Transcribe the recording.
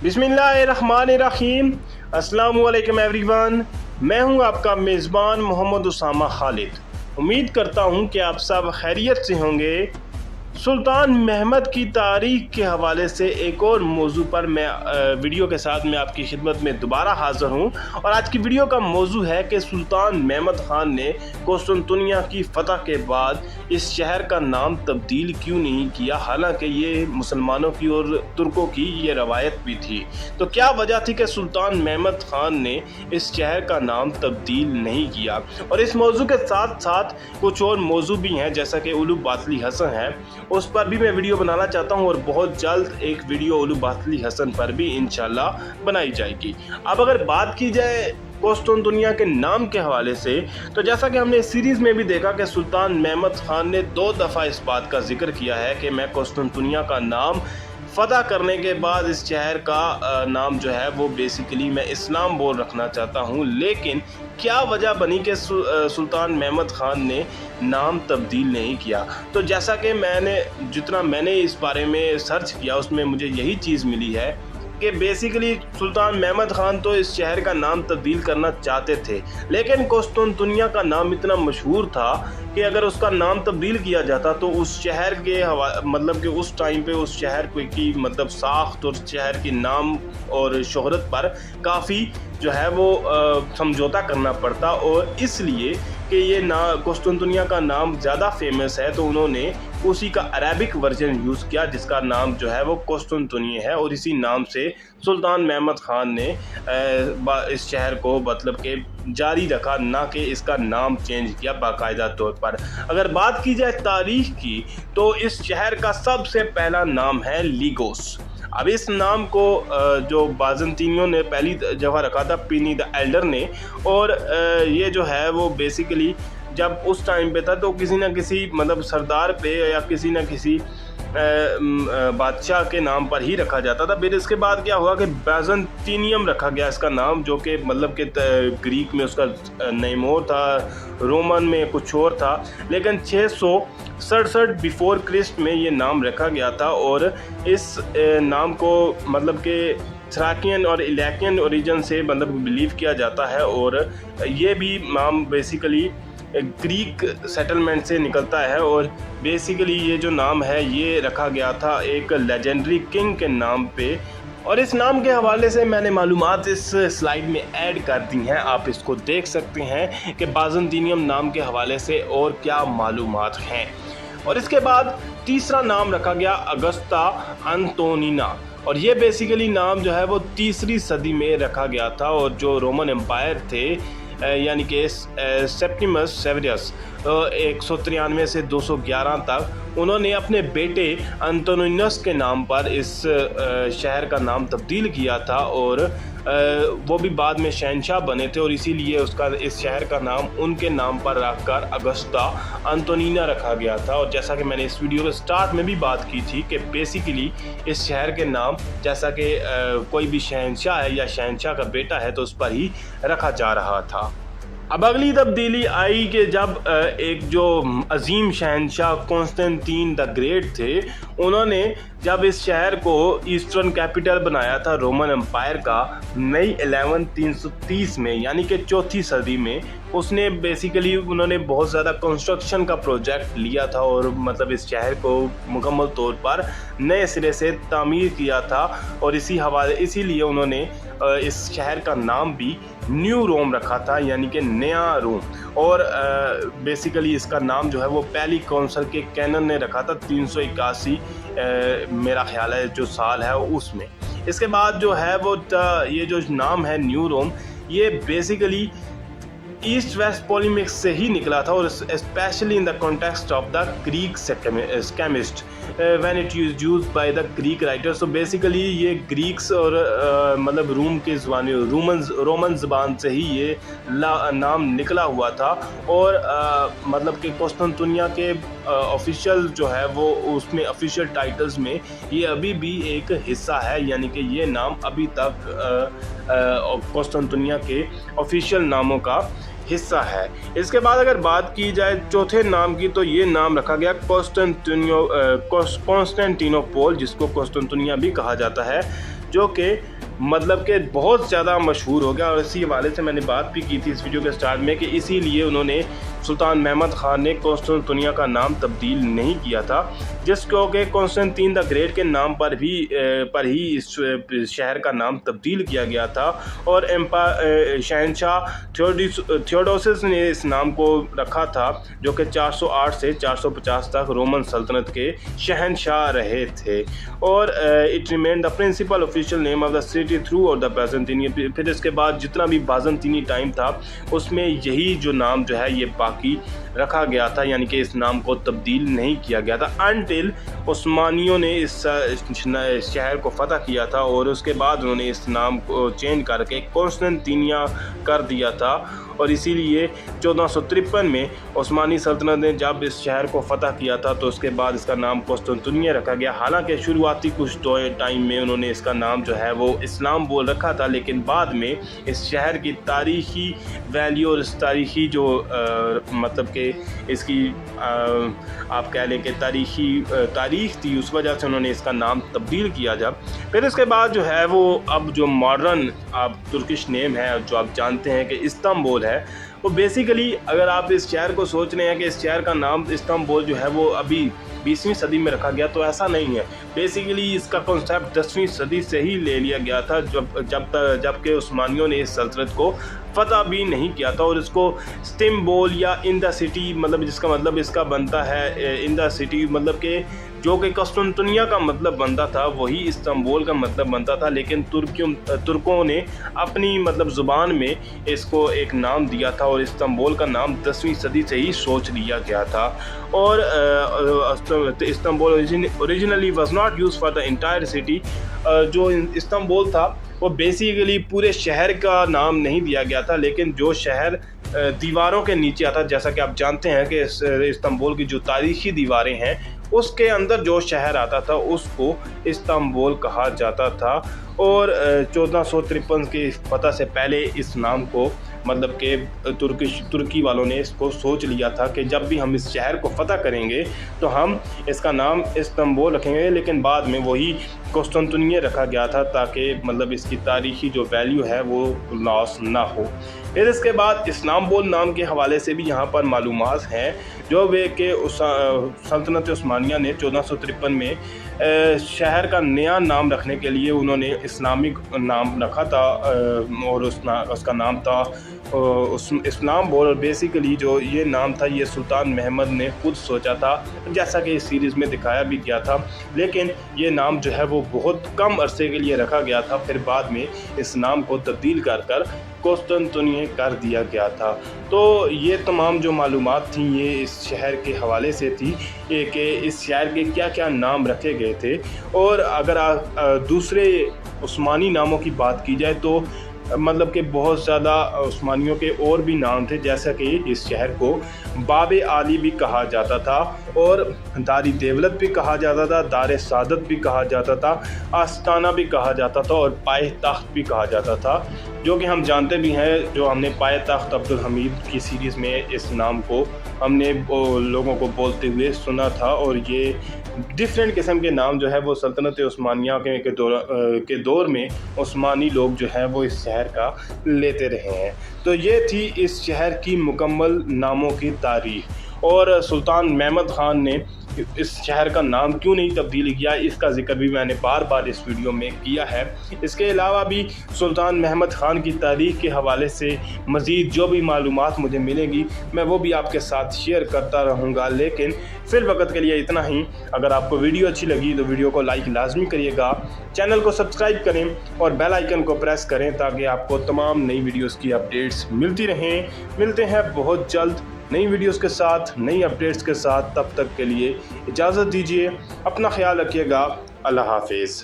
बिस्मिल्लाहिर्रहमानिर्रहीम। अस्सलाम वालेकुम एवरीवन। मैं हूं आपका मेज़बान मोहम्मद उसामा खालिद। उम्मीद करता हूं कि आप सब खैरियत से होंगे। सुल्तान महमद की तारीख़ के हवाले से एक और मौजू पर मैं वीडियो के साथ मैं आपकी खिदमत में दोबारा हाज़िर हूँ। और आज की वीडियो का मौजू है कि सुल्तान महमद ख़ान ने कुस्तुनतुनिया की फ़तह के बाद इस शहर का नाम तब्दील क्यों नहीं किया, हालांकि ये मुसलमानों की और तुर्कों की ये रवायत भी थी। तो क्या वजह थी कि सुल्तान महमद ख़ान ने इस शहर का नाम तब्दील नहीं किया। और इस मौजू के साथ साथ कुछ और मौजू भी हैं, जैसा कि उलू बातली हसन है, उस पर भी मैं वीडियो बनाना चाहता हूं और बहुत जल्द एक वीडियो उलू बातली हसन पर भी इंशाल्लाह बनाई जाएगी। अब अगर बात की जाए कुस्तुनतुनिया के नाम के हवाले से, तो जैसा कि हमने इस सीरीज़ में भी देखा कि सुल्तान महमद ख़ान ने 2 दफ़ा इस बात का जिक्र किया है कि मैं कुस्तुनतुनिया का नाम फ़तह करने के बाद इस शहर का नाम जो है वो बेसिकली मैं इस्लामबोल रखना चाहता हूँ। लेकिन क्या वजह बनी कि सुल्तान महमद ख़ान ने नाम तब्दील नहीं किया। तो जैसा कि जितना मैंने इस बारे में सर्च किया उसमें मुझे यही चीज़ मिली है कि बेसिकली सुल्तान महमद ख़ान तो इस शहर का नाम तब्दील करना चाहते थे, लेकिन कुस्तुनतुनिया का नाम इतना मशहूर था कि अगर उसका नाम तब्दील किया जाता तो उस शहर के मतलब कि उस टाइम पे उस शहर की मतलब साख्त और शहर के नाम और शोहरत पर काफ़ी जो है वो समझौता करना पड़ता। और इसलिए कि ये कुस्तुनतुनिया का नाम ज़्यादा फेमस है तो उन्होंने उसी का अरबिक वर्जन यूज़ किया, जिसका नाम जो है वो कुस्तुनतुनिया है। और इसी नाम से सुल्तान महमद ख़ान ने इस शहर को मतलब कि जारी रखा, ना कि इसका नाम चेंज किया बाकायदा तौर पर। अगर बात की जाए तारीख़ की, तो इस शहर का सबसे पहला नाम है लीगोस। अब इस नाम को जो बाज़ंतीनियों ने पहली जगह रखा था प्लिनी द एल्डर ने, और ये जो है वो बेसिकली जब उस टाइम पे था तो किसी न किसी मतलब सरदार पे या किसी न किसी बादशाह के नाम पर ही रखा जाता था। फिर इसके बाद क्या हुआ कि बाज़ंतीनियम रखा गया इसका नाम, जो कि मतलब कि ग्रीक में उसका नैमोर था, रोमन में कुछ और था, लेकिन 667 बिफोर क्रिस्ट में ये नाम रखा गया था। और इस नाम को मतलब कि थ्राकियन और इलाकियन ओरिजिन से मतलब बिलीव किया जाता है। और ये भी नाम बेसिकली ग्रीक सेटलमेंट से निकलता है। और बेसिकली ये जो नाम है ये रखा गया था एक लेजेंडरी किंग के नाम पे। और इस नाम के हवाले से मैंने मालूमात इस स्लाइड में ऐड कर दी हैं, आप इसको देख सकते हैं कि बाज़ंतीनियम नाम के हवाले से और क्या मालूमात हैं। और इसके बाद तीसरा नाम रखा गया अगस्ता एंटोनिना, और ये बेसिकली नाम जो है वो 3री सदी में रखा गया था। और जो रोमन एम्पायर थे यानी कि सेप्टिमस सेवेरियस 193 से 211 तक, उन्होंने अपने बेटे एंटोनिनस के नाम पर इस शहर का नाम तब्दील किया था। और वो भी बाद में शहनशाह बने थे और इसीलिए इस शहर का नाम उनके नाम पर रखकर अगस्ता एंटोनिना रखा गया था। और जैसा कि मैंने इस वीडियो के स्टार्ट में भी बात की थी कि बेसिकली इस शहर के नाम जैसा कि कोई भी शहनशाह है या शहनशाह का बेटा है तो उस पर ही रखा जा रहा था। अब अगली तब्दीली आई कि जब एक जो अजीम शहनशाह कॉन्स्टेंटीन द ग्रेट थे, उन्होंने जब इस शहर को ईस्टर्न कैपिटल बनाया था रोमन एम्पायर का मई 11 330 में, यानी कि 4वीं सदी में, उसने बेसिकली उन्होंने बहुत ज़्यादा कंस्ट्रक्शन का प्रोजेक्ट लिया था और मतलब इस शहर को मुकम्मल तौर पर नए सिरे से तामीर किया था। और इसीलिए उन्होंने इस शहर का नाम भी न्यू रोम रखा था, यानी कि नया रोम। और बेसिकली इसका नाम जो है वो पहली काउंसिल के कैनन ने रखा था 381 मेरा ख्याल है जो साल है उसमें। इसके बाद जो है वो ये जो नाम है न्यू रोम, ये बेसिकली ईस्ट वेस्ट पॉलीमिक्स से ही निकला था, और specially in the context of the Greek chemist when it used by the Greek writers. तो बेसिकली ये ग्रीक्स और मतलब रोमन ज़बान से ही ये नाम निकला हुआ था। और मतलब कि कुस्तुनतुनिया के ऑफिशियल जो है वो उसमें ऑफिशियल टाइटल्स में ये अभी भी एक हिस्सा है, यानी कि ये नाम अभी तक कुस्तुनतुनिया के ऑफिशियल नामों का हिस्सा है। इसके बाद अगर बात की जाए चौथे नाम की, तो ये नाम रखा गया कॉन्स्टेंटिनोपोल, जिसको कुस्तुनतुनिया भी कहा जाता है, जो कि मतलब कि बहुत ज़्यादा मशहूर हो गया। और इसी हवाले से मैंने बात भी की थी इस वीडियो के स्टार्ट में कि इसीलिए उन्होंने सुल्तान महमद ख़ान ने कॉन्स्टेंटिनिया का नाम तब्दील नहीं किया था, जिसको कि कॉन्स्टेंटीन द ग्रेट के नाम पर ही इस शहर का नाम तब्दील किया गया था। और शहनशाह थियोडोसिस ने इस नाम को रखा था, जो कि 408 से 450 तक रोमन सल्तनत के शहनशाह रहे थे। और it remained the principal official name of the city through और द बाज़ंतीनी। फिर इसके बाद जितना भी बाज़ंतीनी टाइम था उसमें यही जो नाम जो है ये बाकी रखा गया था, यानी कि इस नाम को तब्दील नहीं किया गया था अनटिल उस्मानियों ने इस शहर को फतह किया था। और उसके बाद उन्होंने इस नाम को चेंज करके कॉन्स्टेंटिनिया कर दिया था। और इसीलिए 1453 में उस्मानी सल्तनत ने जब इस शहर को फतह किया था तो उसके बाद इसका नाम कॉन्स्टेंटिनिया रखा गया। हालांकि शुरुआती कुछ टाइम में उन्होंने इसका नाम जो है वो इस्तांबुल रखा था, लेकिन बाद में इस शहर की तारीख़ी वैल्यू और इस तारीख़ी जो मतलब कि इसकी आप कह लें कि तारीख़ थी, उस वजह से उन्होंने इसका नाम तब्दील किया। जब फिर इसके बाद जो है वो अब जो मॉडर्न आप तुर्किश नेम है जो आप जानते हैं कि इस्तांबुल है, वो बेसिकली अगर आप इस शहर को सोच रहे हैं कि इस शहर का नाम इस्तांबुल जो है वो अभी 20वीं सदी में रखा गया, तो ऐसा नहीं है। बेसिकली इसका कॉन्सेप्ट 10वीं सदी से ही ले लिया गया था, जबकि उस्मानियों ने इस सल्तनत को फतह भी नहीं किया था। और इसको इस्तांबुल या इन द सिटी, मतलब जिसका मतलब इसका बनता है इन द सिटी, मतलब कि जो कि कॉन्स्टेंटिनिया का मतलब बनता था वही इस्तांबुल का मतलब बनता था, लेकिन तुर्कों ने अपनी मतलब ज़ुबान में इसको एक नाम दिया था और इस्तांबुल का नाम 10वीं सदी से ही सोच लिया गया था। और Istanbul originally was not used for the entire city. जो इस्तांबुल था वो बेसिकली पूरे शहर का नाम नहीं दिया गया था, लेकिन जो शहर दीवारों के नीचे आता, जैसा कि आप जानते हैं कि इस्तांबुल की जो तारीख़ी दीवारें हैं उसके अंदर जो शहर आता था उसको इस्तांबुल कहा जाता था। और 1453 की फतह से पहले इस नाम को मतलब कि तुर्की वालों ने इसको सोच लिया था कि जब भी हम इस शहर को फतह करेंगे तो हम इसका नाम इस्तांबुल रखेंगे, लेकिन बाद में वही कॉन्स्टेंटिनिया रखा गया था ताकि मतलब इसकी तारीख़ी जो वैल्यू है वो लॉस ना हो। फिर इसके बाद इस्तांबुल नाम के हवाले से भी यहाँ पर मालूमात हैं, जो वे के सल्तनत उस्मानिया ने 1453 में शहर का नया नाम रखने के लिए उन्होंने इस्लामिक नाम रखा था और उसका नाम था इस्तांबुल। और बेसिकली जो ये नाम था ये सुल्तान महमद ने खुद सोचा था, जैसा कि इस सीरीज़ में दिखाया भी गया था, लेकिन ये नाम जो है वो बहुत कम अरसे के लिए रखा गया था। फिर बाद में इस नाम को तब्दील कर कॉन्स्टेंटिनिया कर दिया गया था। तो ये तमाम जो मालूमात थी ये इस शहर के हवाले से थी कि इस शहर के क्या क्या नाम रखे गए थे। और अगर दूसरे उस्मानी नामों की बात की जाए तो मतलब कि बहुत ज़्यादा उस्मानियों के और भी नाम थे, जैसा कि इस शहर को बाबे आली भी कहा जाता था और दारी देवलत भी कहा जाता था, दारे सादत भी कहा जाता था, आस्ताना भी कहा जाता था और पाए तख्त भी कहा जाता था, जो कि हम जानते भी हैं। जो हमने पाए तख्त अब्दुल हमीद की सीरीज़ में इस नाम को हमने लोगों को बोलते हुए सुना था। और ये डिफरेंट किस्म के नाम जो है वो सल्तनत उस्मानिया के दौर में उस्मानी लोग जो है वो इस शहर का लेते रहे हैं। तो ये थी इस शहर की मुकम्मल नामों की तारीख़। और सुल्तान महमद ख़ान ने इस शहर का नाम क्यों नहीं तब्दील किया, इसका जिक्र भी मैंने बार बार इस वीडियो में किया है। इसके अलावा भी सुल्तान महमद ख़ान की तारीख़ के हवाले से मज़ीद जो भी मालूमात मुझे मिलेंगी मैं वो भी आपके साथ शेयर करता रहूँगा, लेकिन फिर वक्त के लिए इतना ही। अगर आपको वीडियो अच्छी लगी तो वीडियो को लाइक लाजमी करिएगा, चैनल को सब्सक्राइब करें और बेल आइकन को प्रेस करें ताकि आपको तमाम नई वीडियोज़ की अपडेट्स मिलती रहें। मिलते हैं बहुत जल्द नई वीडियोस के साथ, नई अपडेट्स के साथ। तब तक के लिए इजाज़त दीजिए, अपना ख्याल रखिएगा। अल्लाह हाफिज़।